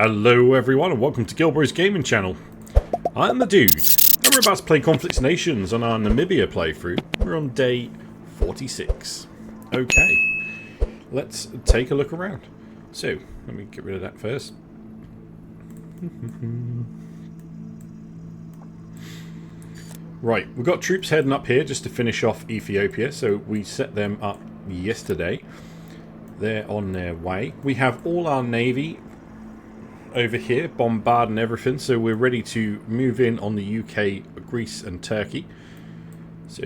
Hello everyone and welcome to GilBroz gaming channel. I'm the dude and we're about to play Conflicts Nations on our Namibia playthrough. We're on day 46. Okay, let's take a look around. So, let me get rid of that first. Right, we've got troops heading up here just to finish off Ethiopia, so we set them up yesterday. They're on their way. We have all our navy over here bombarding everything, so we're ready to move in on the UK, Greece and Turkey. So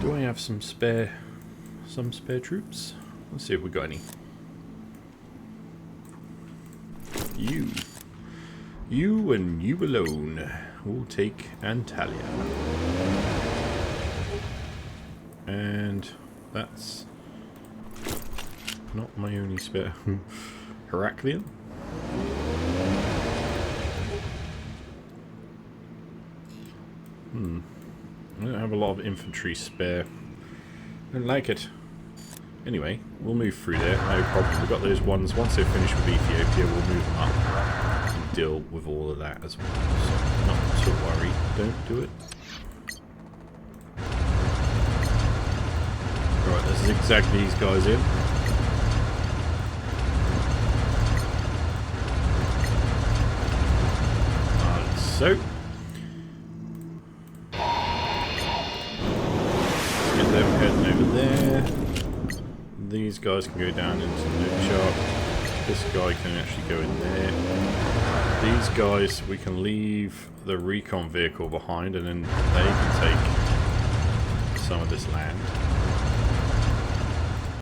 do I have some spare troops? Let's see if we got any. You and you alone will take Antalya, and that's not my only spare. Heraklion. I don't have a lot of infantry spare. I don't like it. Anyway, we'll move through there, no problem. We've got those ones. Once they're finished with Ethiopia, we'll move them up and deal with all of that as well. So, not to worry. Don't do it. Alright, let's zigzag these guys in. So, let's get them heading over there. These guys can go down into the loot shop. This guy can actually go in there. These guys, we can leave the recon vehicle behind and then they can take some of this land.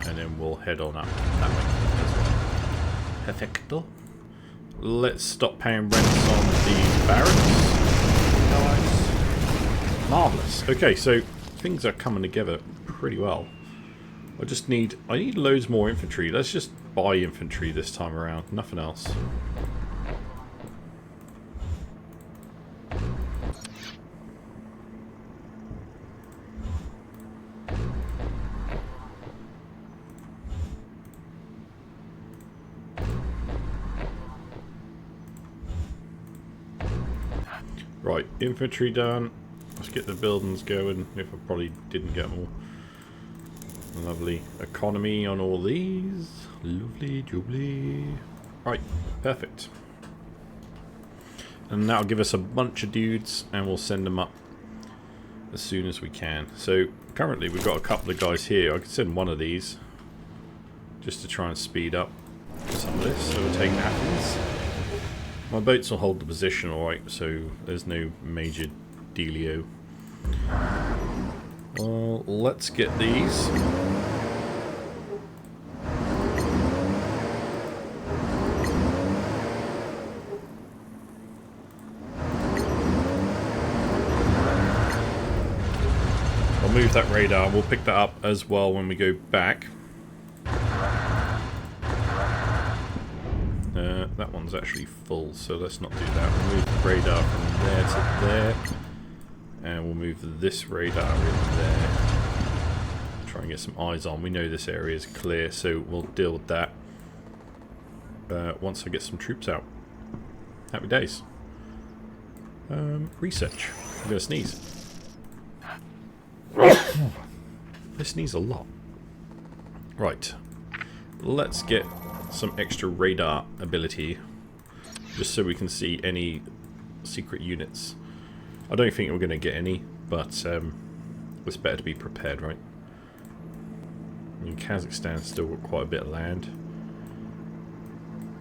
And then we'll head on up that way as well. Perfecto. Let's stop paying rents on these barracks. Nice. Marvellous. Okay, so things are coming together pretty well. I need loads more infantry. Let's just buy infantry this time around. Nothing else. Right, infantry done. Let's get the buildings going, if I probably didn't get them all. Lovely economy on all these. Lovely jubbly. Right, perfect. And that'll give us a bunch of dudes and we'll send them up as soon as we can. So currently we've got a couple of guys here. I could send one of these just to try and speed up some of this. So we're taking Athens. My boats will hold the position alright, so there's no major dealio. Well, let's get these. I'll move that radar. We'll pick that up as well when we go back. That one's actually full, so let's not do that. We'll move the radar from there to there. And we'll move this radar in there. Try and get some eyes on. We know this area is clear, so we'll deal with that once I get some troops out. Happy days. Research. I'm going to sneeze. I sneeze a lot. Right. Let's get some extra radar ability just so we can see any secret units. I don't think we're going to get any, but it's better to be prepared, right? I mean, Kazakhstan's still got quite a bit of land.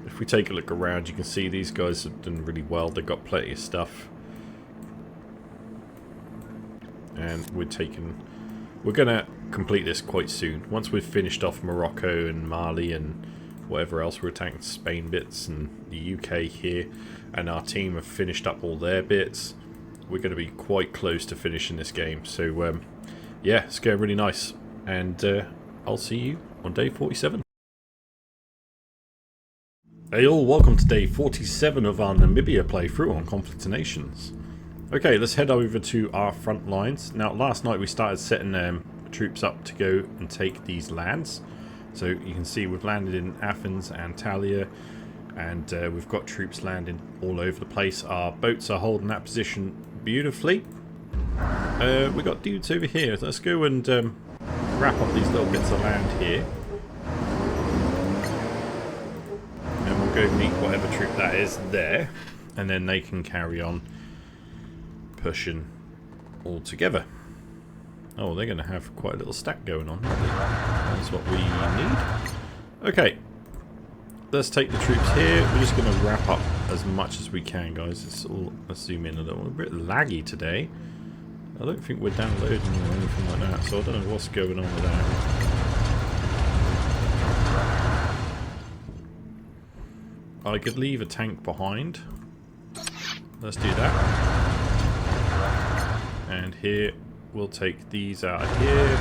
If we take a look around, you can see these guys have done really well. They've got plenty of stuff. And we're going to complete this quite soon. Once we've finished off Morocco and Mali and whatever else, we're attacking Spain bits and the UK here, and our team have finished up all their bits. We're going to be quite close to finishing this game, so yeah, it's going really nice, and I'll see you on day 47. Hey all, welcome to day 47 of our Namibia playthrough on Conflicts Nations. Okay, let's head over to our front lines. Now, last night we started setting troops up to go and take these lands. So you can see we've landed in Athens, Antalya, And we've got troops landing all over the place. Our boats are holding that position beautifully. We've got dudes over here. Let's go and wrap up these little bits of land here. And we'll go meet whatever troop that is there. And then they can carry on pushing all together. Oh, they're going to have quite a little stack going on. That's what we need. Okay. Let's take the troops here. We're just going to wrap up as much as we can, guys. Let's zoom in a little. We're a bit laggy today. I don't think we're downloading or anything like that, so I don't know what's going on with that. I could leave a tank behind. Let's do that. And here, we'll take these out of here.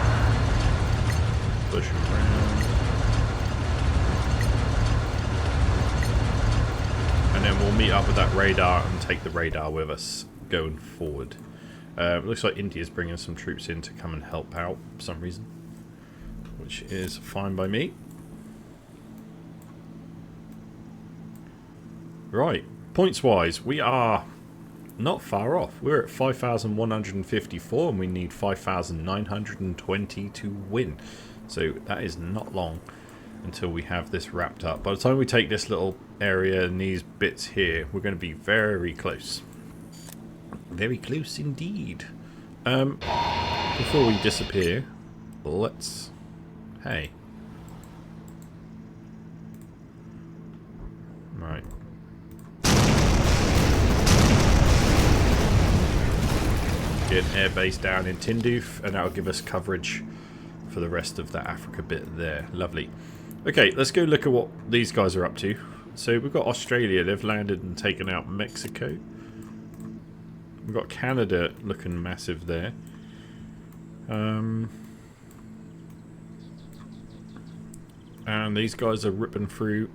Push them around. And then we'll meet up with that radar and take the radar with us going forward. It looks like India's bringing some troops in to come and help out for some reason, which is fine by me. Right, points wise, we are not far off. We're at 5,154 and we need 5,920 to win. So that is not long until we have this wrapped up. By the time we take this little area and these bits here, we're going to be very close. Very close indeed. Before we disappear, let's... Hey. Right. Get an airbase down in Tindouf, and that'll give us coverage for the rest of the Africa bit there. Lovely. Okay, let's go look at what these guys are up to. So we've got Australia. They've landed and taken out Mexico. We've got Canada looking massive there. And these guys are ripping through.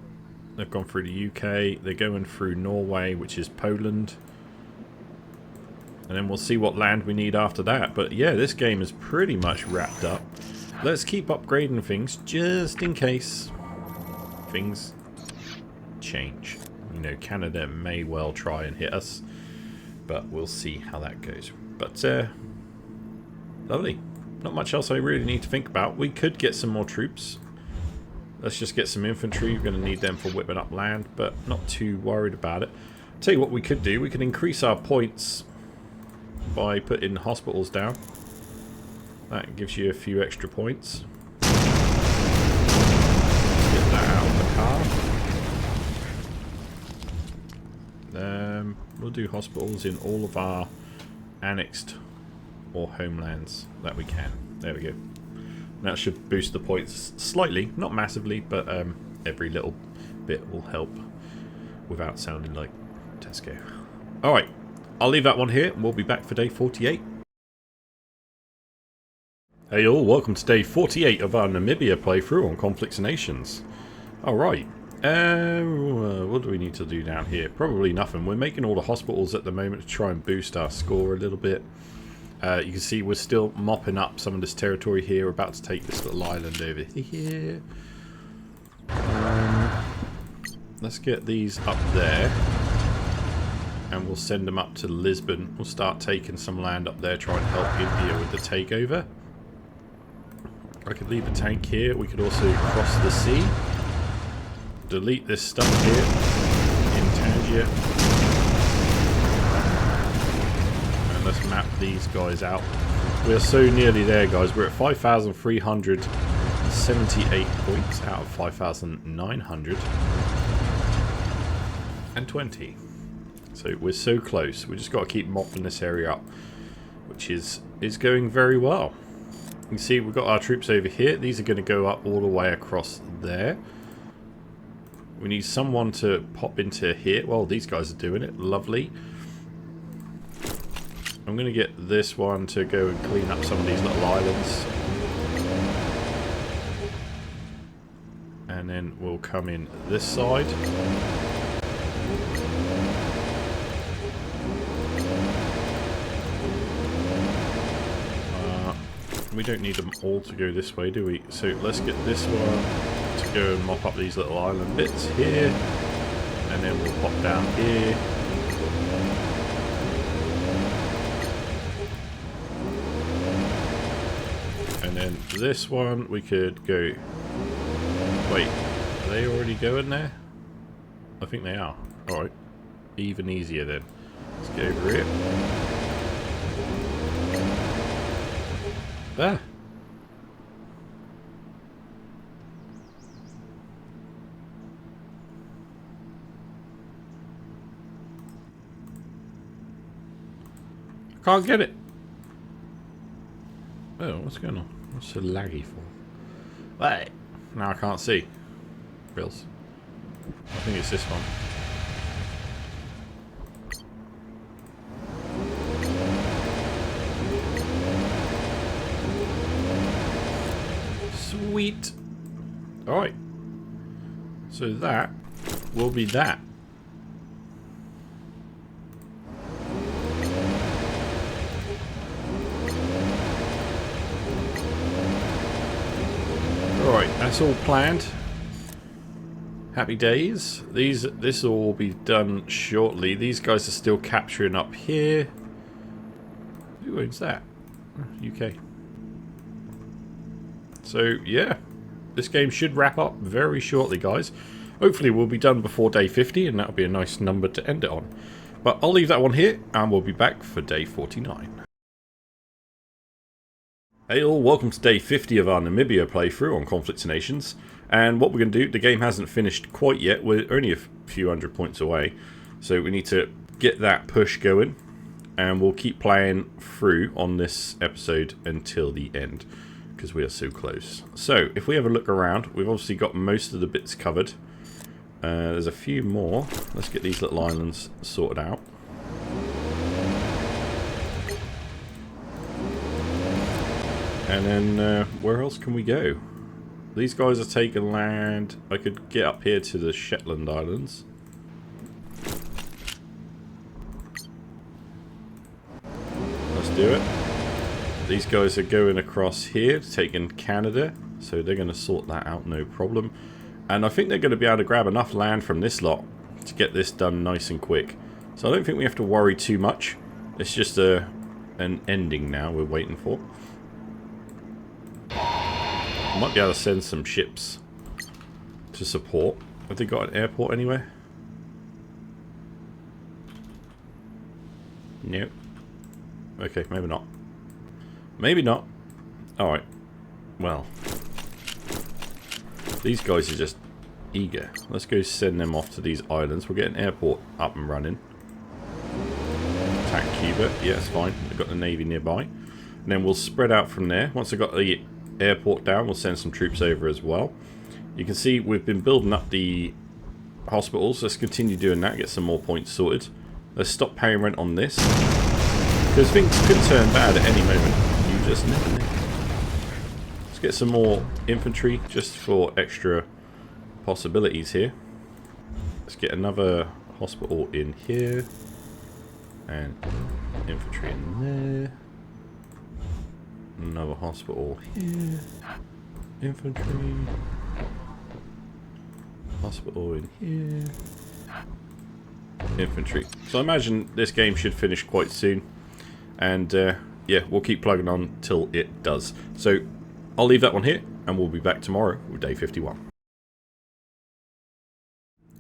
They've gone through the UK. They're going through Norway, which is Poland. And then we'll see what land we need after that. But yeah, this game is pretty much wrapped up. Let's keep upgrading things just in case things change. You know, Canada may well try and hit us, but we'll see how that goes. But lovely. Not much else I really need to think about. We could get some more troops. Let's just get some infantry. We're going to need them for whipping up land, but not too worried about it. Tell you what we could do. We can increase our points by putting hospitals down. That gives you a few extra points. Let's get that out of the car. We'll do hospitals in all of our annexed or homelands that we can. There we go. That should boost the points slightly, not massively, but every little bit will help without sounding like Tesco. Alright, I'll leave that one here and we'll be back for day 48. Hey all, welcome to day 48 of our Namibia playthrough on Conflicts Nations. Alright, what do we need to do down here? Probably nothing. We're making all the hospitals at the moment to try and boost our score a little bit. You can see we're still mopping up some of this territory here. We're about to take this little island over here. Let's get these up there. And we'll send them up to Lisbon. We'll start taking some land up there, try and help India with the takeover. I could leave a tank here. We could also cross the sea. Delete this stuff here in Tangier. And let's map these guys out. We're so nearly there, guys. We're at 5,378 points out of 5,920. So we're so close. We just got to keep mopping this area up, which is going very well. You can see we've got our troops over here. These are going to go up all the way across there. We need someone to pop into here. Well, these guys are doing it. Lovely. I'm going to get this one to go and clean up some of these little islands. And then we'll come in this side. We don't need them all to go this way, do we? So let's get this one to go and mop up these little island bits here. And then we'll pop down here. And then this one we could go... Wait, are they already going there? I think they are. Alright. Even easier then. Let's go over here. Ah! Can't get it. Oh, what's going on? What's so laggy for? Wait, now I can't see. Bills. I think it's this one. Sweet. All right. So that will be that. Alright, that's all planned. Happy days. This will all be done shortly. These guys are still capturing up here. Who owns that? UK. So, yeah. This game should wrap up very shortly, guys. Hopefully we'll be done before day 50, and that'll be a nice number to end it on. But I'll leave that one here, and we'll be back for day 49. Hey all, welcome to day 50 of our Namibia playthrough on Conflicts of Nations. And what we're going to do, the game hasn't finished quite yet, we're only a few hundred points away. So we need to get that push going, and we'll keep playing through on this episode until the end, because we are so close. So, if we have a look around, we've obviously got most of the bits covered. There's a few more. Let's get these little islands sorted out. And then, where else can we go? These guys are taking land. I could get up here to the Shetland Islands. Let's do it. These guys are going across here, taking Canada. So they're going to sort that out, no problem. And I think they're going to be able to grab enough land from this lot to get this done nice and quick. So I don't think we have to worry too much. It's just an ending now we're waiting for. Might be able to send some ships to support. Have they got an airport anywhere? Nope. Okay, maybe not. Maybe not. Alright. Well. These guys are just eager. Let's go send them off to these islands. We'll get an airport up and running. Attack Cuba. Yeah, it's fine. We've got the Navy nearby. And then we'll spread out from there. Once I've got the airport down, we'll send some troops over as well. You can see we've been building up the hospitals. Let's continue doing that, get some more points sorted. Let's stop paying rent on this, because things could turn bad at any moment. You just never know. Let's get some more infantry just for extra possibilities here. Let's get another hospital in here, and infantry in there. Another hospital here. Infantry. Hospital in here. Infantry. So I imagine this game should finish quite soon. And yeah, we'll keep plugging on till it does. So I'll leave that one here, and we'll be back tomorrow with day 51.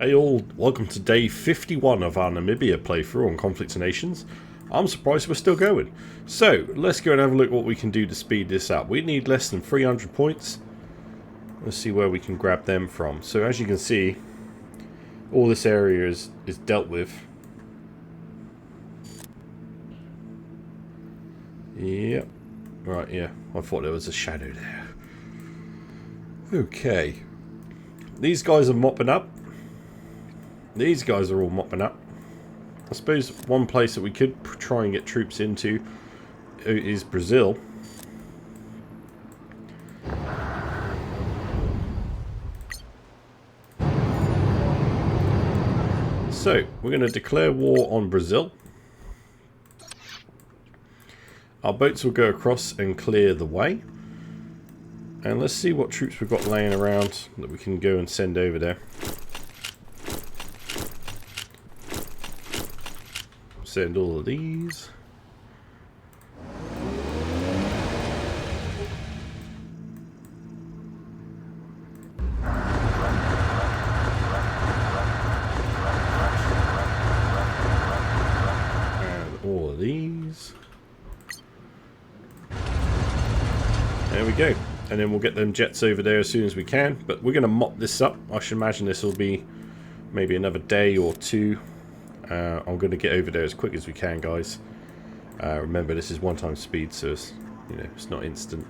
Hey all, welcome to day 51 of our Namibia playthrough on Conflicts of Nations. I'm surprised we're still going. So, let's go and have a look what we can do to speed this up. We need less than 300 points. Let's see where we can grab them from. So, as you can see, all this area is dealt with. Yep. Right, yeah. I thought there was a shadow there. Okay. These guys are mopping up. These guys are all mopping up. I suppose one place that we could try and get troops into is Brazil. So, we're going to declare war on Brazil. Our boats will go across and clear the way. And let's see what troops we've got laying around that we can go and send over there. send all of these. And all of these. There we go. And then we'll get them jets over there as soon as we can. But we're going to mop this up. I should imagine this will be maybe another day or two. I'm going to get over there as quick as we can, guys. Remember, this is one-time speed, so it's, it's not instant.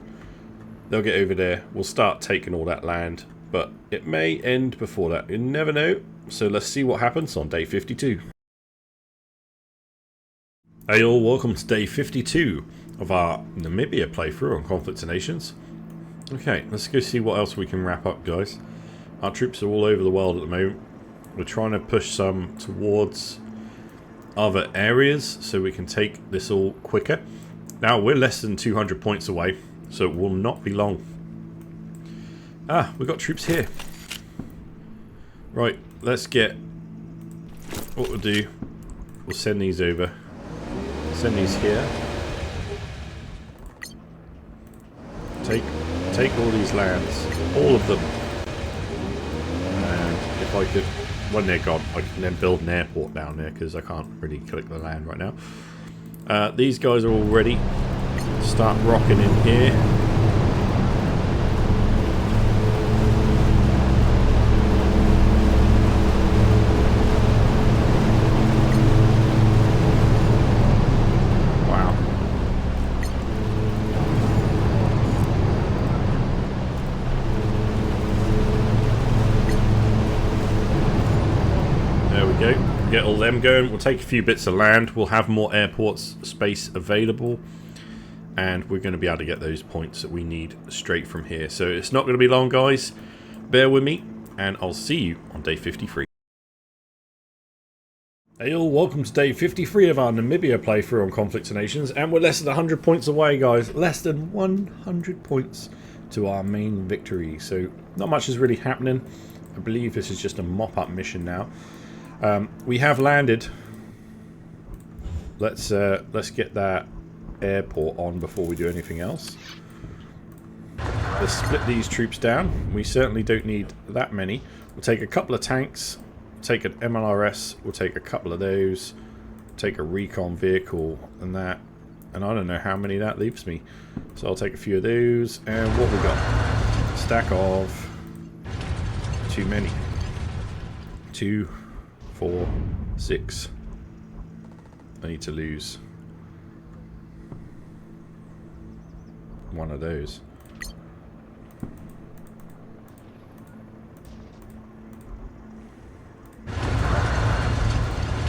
They'll get over there. We'll start taking all that land, but it may end before that. You never know. So let's see what happens on day 52. Hey all, welcome to day 52 of our Namibia playthrough on Conflicts of Nations. Okay, let's go see what else we can wrap up, guys. Our troops are all over the world at the moment. We're trying to push some towards other areas so we can take this all quicker. Now, we're less than 200 points away, so it will not be long. Ah, we've got troops here. Right, let's get... What we'll do, we'll send these over. Send these here. Take all these lands, all of them. And if I could, when they're gone, I can then build an airport down there because I can't really collect the land right now. These guys are all ready. Start rocking in here. Get all them going. We'll take a few bits of land. We'll have more airports space available, and we're going to be able to get those points that we need straight from here. So it's not going to be long, guys. Bear with me, and I'll see you on day 53. Hey all, welcome to day 53 of our Namibia playthrough on Conflicts of Nations, and we're less than 100 points away, guys. Less than 100 points to our main victory. So not much is really happening. I believe this is just a mop-up mission now. We have landed. Let's get that airport on before we do anything else. Let's split these troops down. We certainly don't need that many. We'll take a couple of tanks, take an MLRS, we'll take a couple of those, take a recon vehicle and that, and I don't know how many that leaves me. So I'll take a few of those, and what we got? Stack of too many. 2, 4, 6. I need to lose one of those.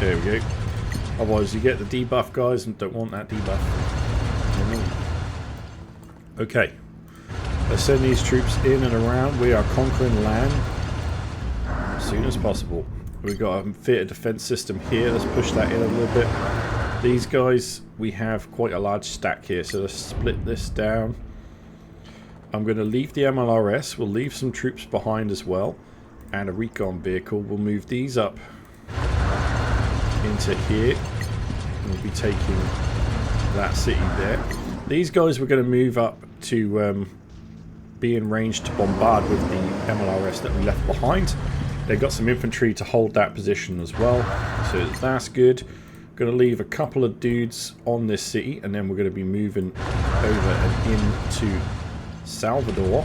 There we go. Otherwise you get the debuff, guys, and don't want that debuff. Okay. Let's send these troops in and around. We are conquering land as soon as possible. We've got a theatre defence system here. Let's push that in a little bit. These guys, we have quite a large stack here, so let's split this down. I'm going to leave the MLRS. We'll leave some troops behind as well, and a recon vehicle. We'll move these up into here. We'll be taking that city there. These guys we're going to move up to be in range to bombard with the MLRS that we left behind. They've got some infantry to hold that position as well, so that's good. Going to leave a couple of dudes on this city, and then we're going to be moving over and into Salvador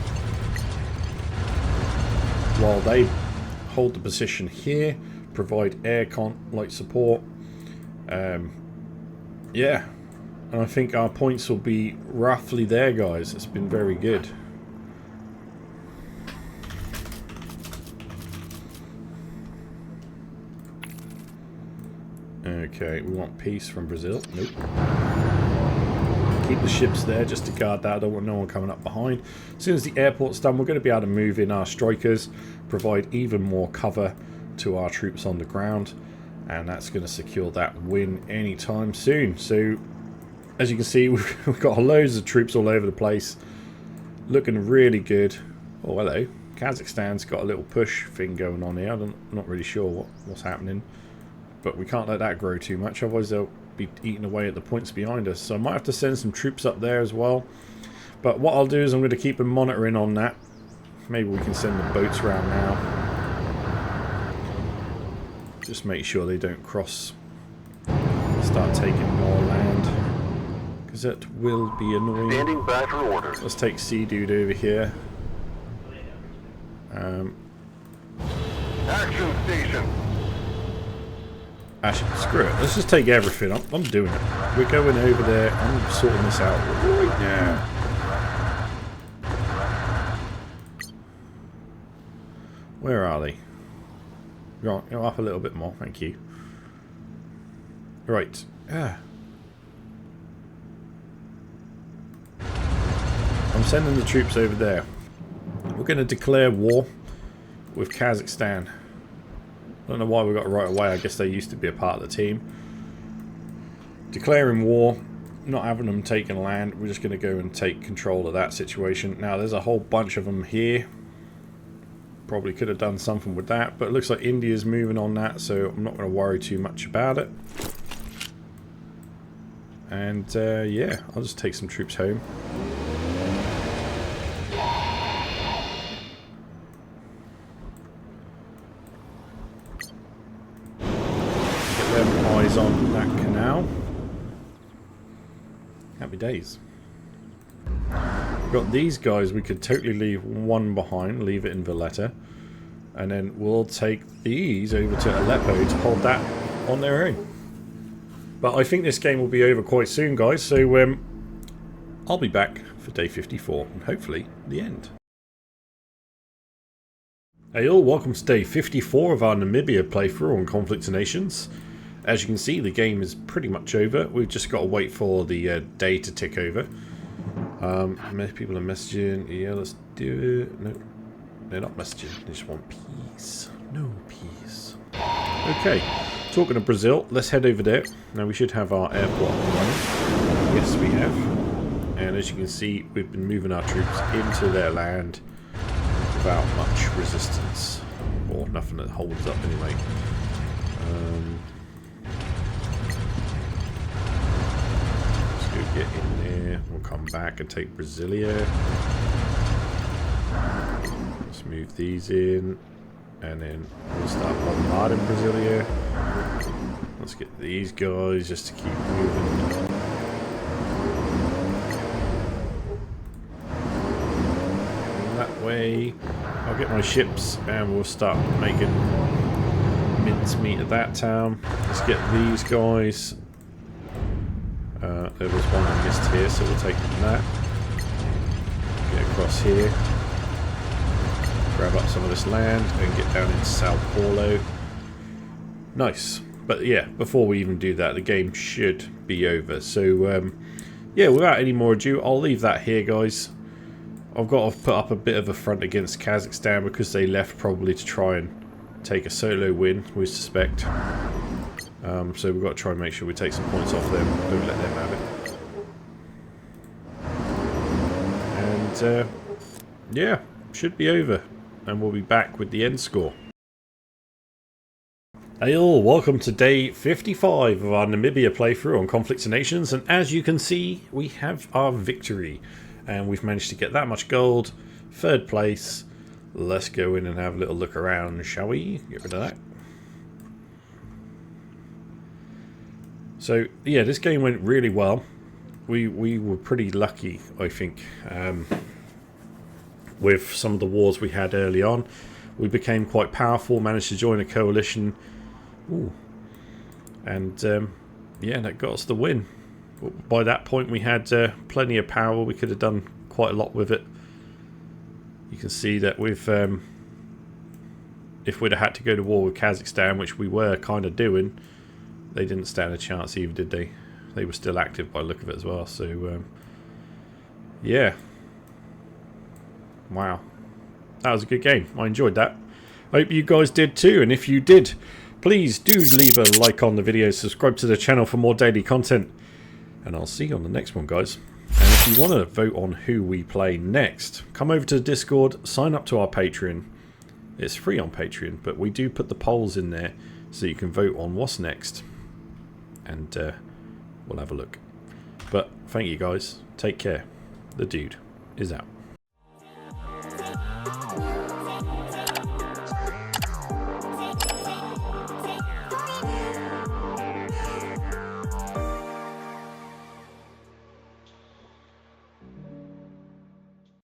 while they hold the position here, provide air light support. Yeah, and I think our points will be roughly there, guys. It's been very good. Okay, we want peace from Brazil. Nope. Keep the ships there just to guard that. I don't want no one coming up behind. As soon as the airport's done, we're going to be able to move in our strikers, provide even more cover to our troops on the ground, and that's going to secure that win anytime soon. So, as you can see, we've got loads of troops all over the place, looking really good. Oh, hello. Kazakhstan's got a little push thing going on here. I'm not really sure what's happening. But we can't let that grow too much, otherwise they'll be eating away at the points behind us. So I might have to send some troops up there as well. But what I'll do is I'm going to keep a monitoring on that. Maybe we can send the boats around now. Just make sure they don't cross. Start taking more land. Because that will be annoying. Standing by for orders. Let's take Sea Dude over here. Action station. Actually, screw it. Let's just take everything. I'm doing it. We're going over there. I'm sorting this out right now. Where are they? Right, go up a little bit more. Thank you. Right. I'm sending the troops over there. We're going to declare war with Kazakhstan. I don't know why we got it right away. I guess they used to be a part of the team. Declaring war, not having them taking land. We're just going to go and take control of that situation. Now, there's a whole bunch of them here. Probably could have done something with that, but it looks like India's moving on that, so I'm not going to worry too much about it. And yeah, I'll just take some troops home. Eyes on that canal. Happy days. We've got these guys. We could totally leave one behind, leave it in Valletta, and then we'll take these over to Aleppo to hold that on their own. But I think this game will be over quite soon, guys, so I'll be back for day 54 and hopefully the end. Hey all, welcome to day 54 of our Namibia playthrough on Conflict of Nations. As you can see, the game is pretty much over. We've just got to wait for the day to tick over. Many people are messaging. Yeah, let's do it. No, they're not messaging. They just want peace. No peace. Okay, talking of Brazil, let's head over there. Now we should have our airport running. Yes, we have. And as you can see, we've been moving our troops into their land without much resistance. Or nothing that holds up anyway. Get in there. We'll come back and take Brasilia. Let's move these in, and then we'll start bombarding Brasilia. Let's get these guys just to keep moving. That way, I'll get my ships, and we'll start making mincemeat of that town. Let's get these guys. There was one I missed here, so we'll take that. Get across here. Grab up some of this land and get down into Sao Paulo. Nice. But yeah, before we even do that, the game should be over. So yeah, without any more ado, I'll leave that here, guys. I've got to put up a bit of a front against Kazakhstan because they left probably to try and take a solo win, we suspect. So we've got to try and make sure we take some points off them. Don't let them have it. And yeah, should be over. And we'll be back with the end score. Hey all, welcome to day 55 of our Namibia playthrough on Conflict of Nations. And as you can see, we have our victory. And we've managed to get that much gold. 3rd place. Let's go in and have a little look around, shall we? Get rid of that. So yeah, this game went really well. We were pretty lucky, I think, with some of the wars we had early on. We became quite powerful, managed to join a coalition. Ooh. And yeah, that got us the win. By that point we had plenty of power. We could have done quite a lot with it. You can see that we've if we'd have had to go to war with Kazakhstan, which we were kind of doing, they didn't stand a chance either, did they? They were still active by the look of it as well. So yeah, wow, that was a good game. I enjoyed that. I hope you guys did too, and if you did, please do leave a like on the video, subscribe to the channel for more daily content, and I'll see you on the next one, guys. And if you want to vote on who we play next, come over to the Discord, sign up to our Patreon. It's free on Patreon, but we do put the polls in there so you can vote on what's next. And we'll have a look. But thank you guys. Take care. The dude is out.